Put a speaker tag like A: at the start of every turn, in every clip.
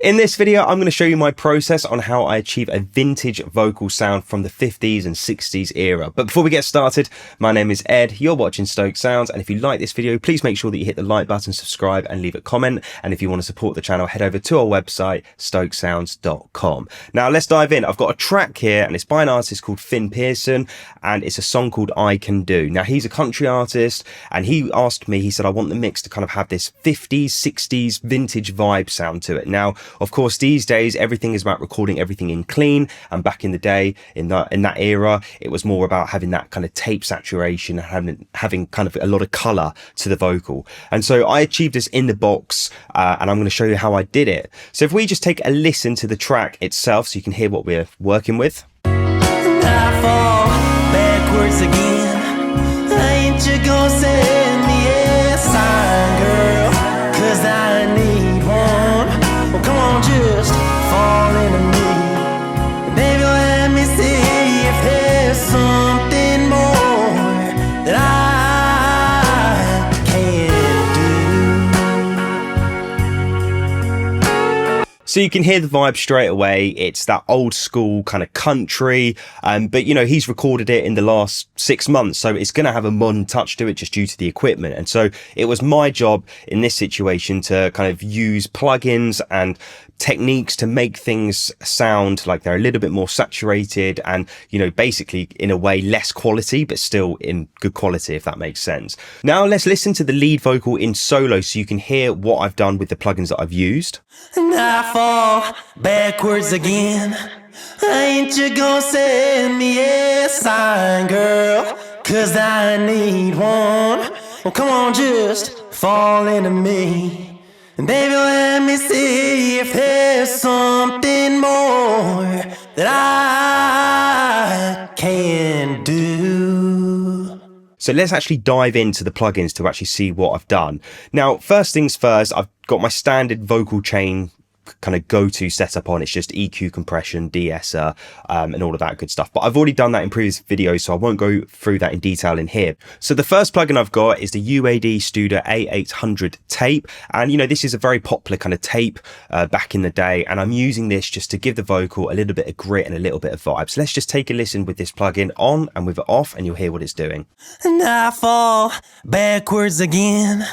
A: In this video, I'm going to show you my process on how I achieve a vintage vocal sound from the 50s and 60s era. But before we get started, my name is Ed, you're watching Stokes Sounds, and if you like this video, please make sure that you hit the like button, subscribe, and leave a comment. And if you want to support the channel, head over to our website, stokessounds.com. Now, let's dive in. I've got a track here, and it's by an artist called Finn Pearson, and it's a song called I Can Do. Now, he's a country artist, and he asked me, he said, I want the mix to kind of have this 50s, 60s vintage vibe sound to it. Now, of course, these days, everything is about recording everything in clean. And back in the day, in that era, it was more about having that kind of tape saturation, having kind of a lot of color to the vocal. And so I achieved this in the box, and I'm going to show you how I did it. So if we just take a listen to the track itself, so you can hear what we're working with.
B: And I fall backwards again. Ain't you gonna send me a sign, girl? 'Cause I need one. Well, come on, just fall into me. Baby, let me see if there's something more that I can do.
A: So you can hear the vibe straight away. It's that old school kind of country, but you know, he's recorded it in the last 6 months, so it's going to have a modern touch to it just due to the equipment. And so it was my job in this situation to kind of use plugins and techniques to make things sound like they're a little bit more saturated and, you know, basically in a way less quality, but still in good quality, if that makes sense. Now let's listen to the lead vocal in solo so you can hear what I've done with the plugins that I've used.
B: And I fall backwards again. Ain't you gonna send me a sign, girl? 'Cause I need one. Well, come on, just fall into me. And baby, let me see if there's something more that I can do.
A: So let's actually dive into the plugins to actually see what I've done. Now, first things first, I've got my standard vocal chain kind of go-to setup on. It's just EQ, compression, de-esser, and all of that good stuff. But I've already done that in previous videos, so I won't go through that in detail in here. So the first plugin I've got is the UAD Studer A800 tape. And, you know, this is a very popular kind of tape back in the day. And I'm using this just to give the vocal a little bit of grit and a little bit of vibe. So let's just take a listen with this plugin on and with it off, and you'll hear what it's doing.
B: And I fall backwards again.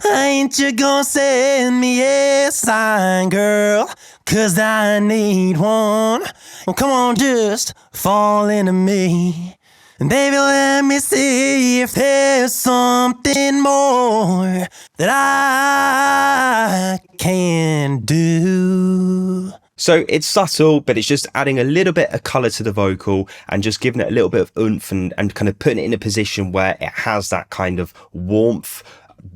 B: Ain't you gonna send me a sign, girl? 'Cause I need one. Well, come on, just fall into me. And baby, let me see if there's something more that I can do.
A: So it's subtle, but it's just adding a little bit of colour to the vocal and just giving it a little bit of oomph and kind of putting it in a position where it has that kind of warmth,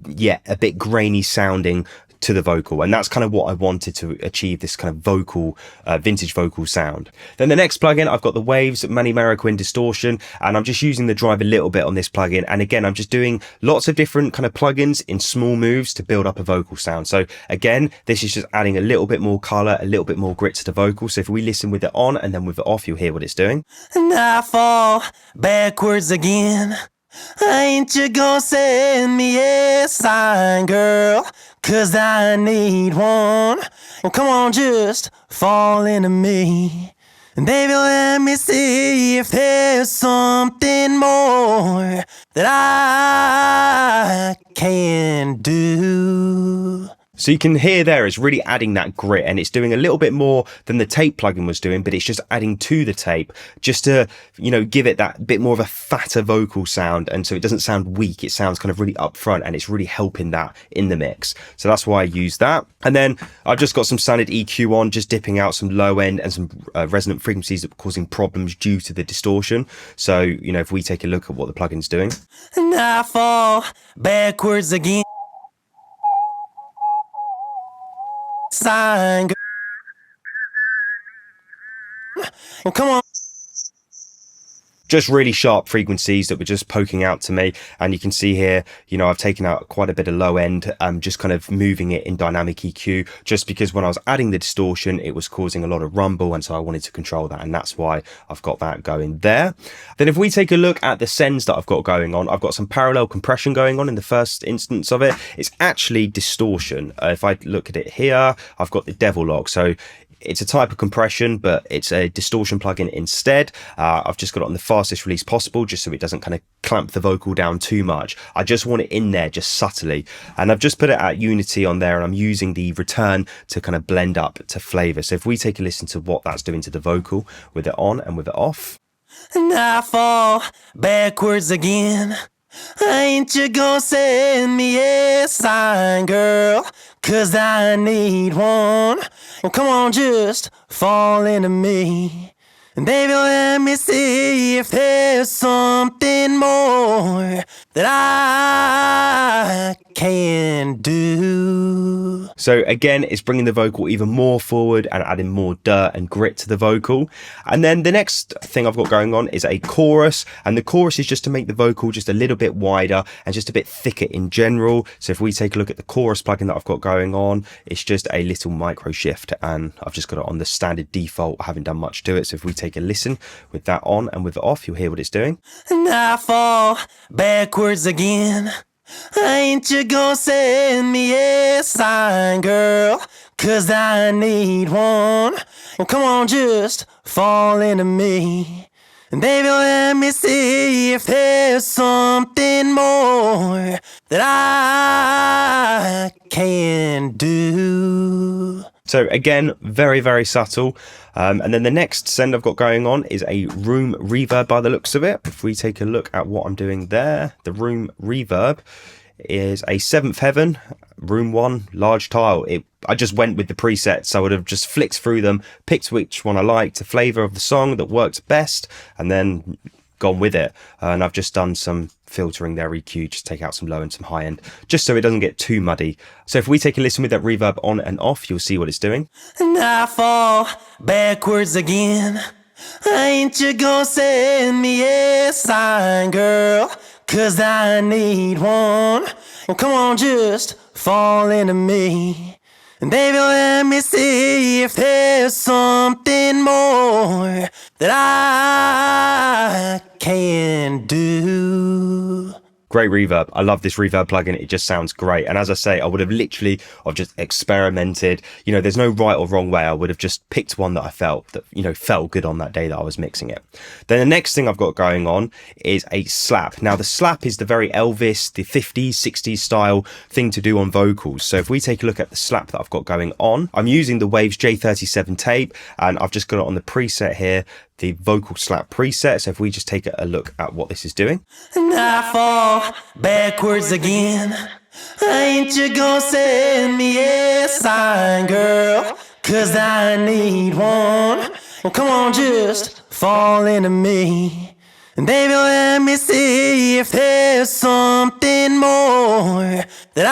A: yet a bit grainy sounding to the vocal. And that's kind of what I wanted to achieve, this kind of vocal, vintage vocal sound. Then the next plugin, I've got the Waves Manny Marroquin Distortion, and I'm just using the drive a little bit on this plugin. And again, I'm just doing lots of different kind of plugins in small moves to build up a vocal sound. So again, this is just adding a little bit more color, a little bit more grit to the vocal. So if we listen with it on and then with it off, you'll hear what it's doing.
B: And I fall backwards again. Ain't you gonna send me a sign, girl? 'Cause I need one. Well, come on, just fall into me. And baby, let me see if there's something more that I can do.
A: So you can hear there, it's really adding that grit, and it's doing a little bit more than the tape plugin was doing, but it's just adding to the tape just to, you know, give it that bit more of a fatter vocal sound. And so it doesn't sound weak. It sounds kind of really upfront, and it's really helping that in the mix. So that's why I use that. And then I've just got some standard EQ on, just dipping out some low end and some resonant frequencies that were causing problems due to the distortion. So, you know, if we take a look at what the plugin's doing.
B: And I fall backwards again. Sign, well, come on.
A: just really sharp frequencies that were just poking out to me. And you can see here, you know, I've taken out quite a bit of low end, just kind of moving it in dynamic EQ, just because when I was adding the distortion, it was causing a lot of rumble. And so I wanted to control that. And that's why I've got that going there. Then if we take a look at the sends that I've got going on, I've got some parallel compression going on in the first instance of it. It's actually distortion. If I look at it here, I've got the devil log. So it's a type of compression, but it's a distortion plugin instead. I've just got it on the fastest release possible, just so it doesn't kind of clamp the vocal down too much. I just want it in there just subtly. And I've just put it at unity on there, and I'm using the return to kind of blend up to flavor. So if we take a listen to what that's doing to the vocal with it on and with it off.
B: And I fall backwards again. Ain't you gonna send me a sign, girl? 'Cause I need one. And come on, just fall into me. And baby, let me see if there's something more that I can do.
A: So again, it's bringing the vocal even more forward and adding more dirt and grit to the vocal. And then the next thing I've got going on is a chorus, and the chorus is just to make the vocal just a little bit wider and just a bit thicker in general. So if we take a look at the chorus plugin that I've got going on, it's just a little micro shift, and I've just got it on the standard default. I haven't done much to it. So if we take a listen with that on and with it off, you'll hear what it's doing.
B: And I fall backwards again. Ain't you gonna send me a sign, girl? 'Cause I need one. And come on, just fall into me. And baby, let me see if there's something more that I can do.
A: So again, very, very subtle. And then the next send I've got going on is a room reverb by the looks of it. If we take a look at what I'm doing there, the room reverb is a 7th Heaven, room 1, large tile. I just went with the presets. I would have just flicked through them, picked which one I liked, the flavor of the song that worked best, and then gone with it. And I've just done some filtering their EQ, just take out some low and some high end, just so it doesn't get too muddy. So if we take a listen with that reverb on and off, you'll see what it's doing.
B: And I fall backwards again. Ain't you gonna send me a sign, girl? 'Cause I need one. And come on, just fall into me. And baby, let me see if there's something more that I can do.
A: Great reverb. I love this reverb plugin. It just sounds great. And as I say, I would have literally just experimented. You know, there's no right or wrong way. I would have just picked one that I felt that, you know, felt good on that day that I was mixing it. Then the next thing I've got going on is a slap. Now the slap is the very Elvis, the 50s, 60s style thing to do on vocals. So if we take a look at the slap that I've got going on, I'm using the Waves J37 tape, and I've just got it on the preset here, the vocal slap preset. So if we just take a look at what this is doing.
B: And I fall backwards again. Ain't you gonna send me a sign, girl? 'Cause I need one. And come on, just fall into me. And baby, let me see if there's something more that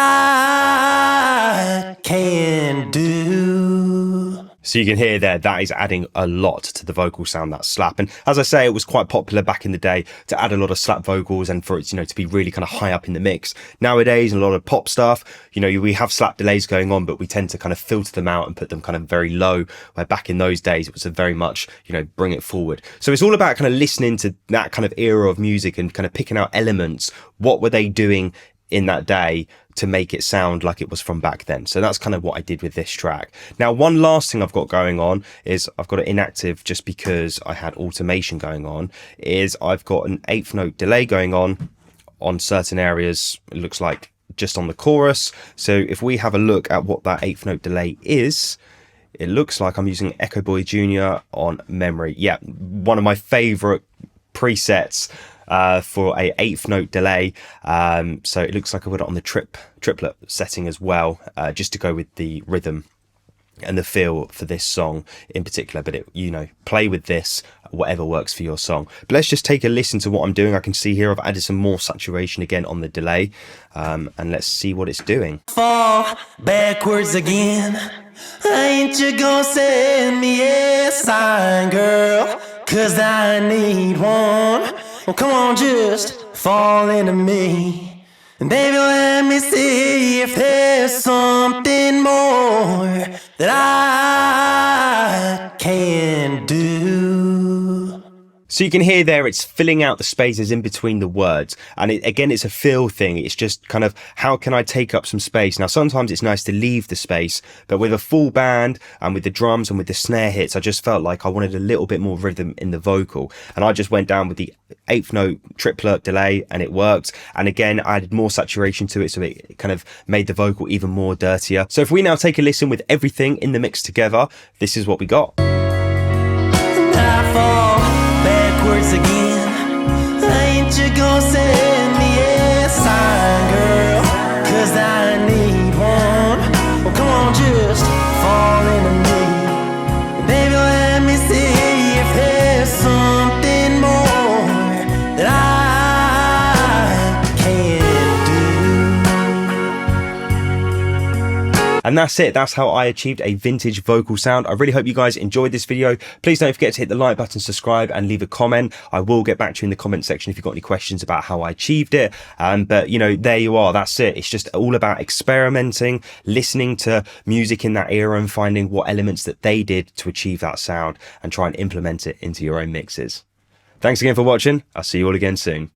B: I can do.
A: So you can hear there, that is adding a lot to the vocal sound, that slap. And as I say, it was quite popular back in the day to add a lot of slap vocals and for it, you know, to be really kind of high up in the mix. Nowadays, a lot of pop stuff, you know, we have slap delays going on, but we tend to kind of filter them out and put them kind of very low, where back in those days, it was a very much, you know, bring it forward. So it's all about kind of listening to that kind of era of music and kind of picking out elements. What were they doing in that day to make it sound like it was from back then? So that's kind of what I did with this track. Now, one last thing I've got going on is I've got it inactive just because I had automation going on, is I've got an 1/8 note delay going on certain areas. It looks like just on the chorus. So if we have a look at what that 1/8 note delay is, it looks like I'm using Echo Boy Jr. on memory. Yeah, one of my favorite presets for a 1/8 note delay. So it looks like I put it on the triplet setting as well, just to go with the rhythm and the feel for this song in particular. But it, you know, play with this, whatever works for your song. But let's just take a listen to what I'm doing. I can see here I've added some more saturation again on the delay, and let's see what it's doing.
B: Fall backwards again. Ain't you gonna send me a sign, girl? 'Cause I need one. Well, come on, just fall into me. And baby, let me see if there's something more that I can do.
A: So you can hear there it's filling out the spaces in between the words, and again it's a feel thing. It's just kind of how can I take up some space. Now sometimes it's nice to leave the space, but with a full band and with the drums and with the snare hits, I just felt like I wanted a little bit more rhythm in the vocal, and I just went down with the 8th note triplet delay and it worked. And again I added more saturation to it, so it kind of made the vocal even more dirtier. So if we now take a listen with everything in the mix together, this is what we got.
B: I fall backwards again. Ain't you gonna send me a sign, girl? 'Cause I need one. Well, come on, just fall into me. Baby, let me see if there's something more that I can do.
A: And that's it. That's how I achieved a vintage vocal sound. I really hope you guys enjoyed this video. Please don't forget to hit the like button, subscribe, and leave a comment. I will get back to you in the comment section if you've got any questions about how I achieved it. But you know, there you are. That's it. It's just all about experimenting, listening to music in that era and finding what elements that they did to achieve that sound and try and implement it into your own mixes. Thanks again for watching. I'll see you all again soon.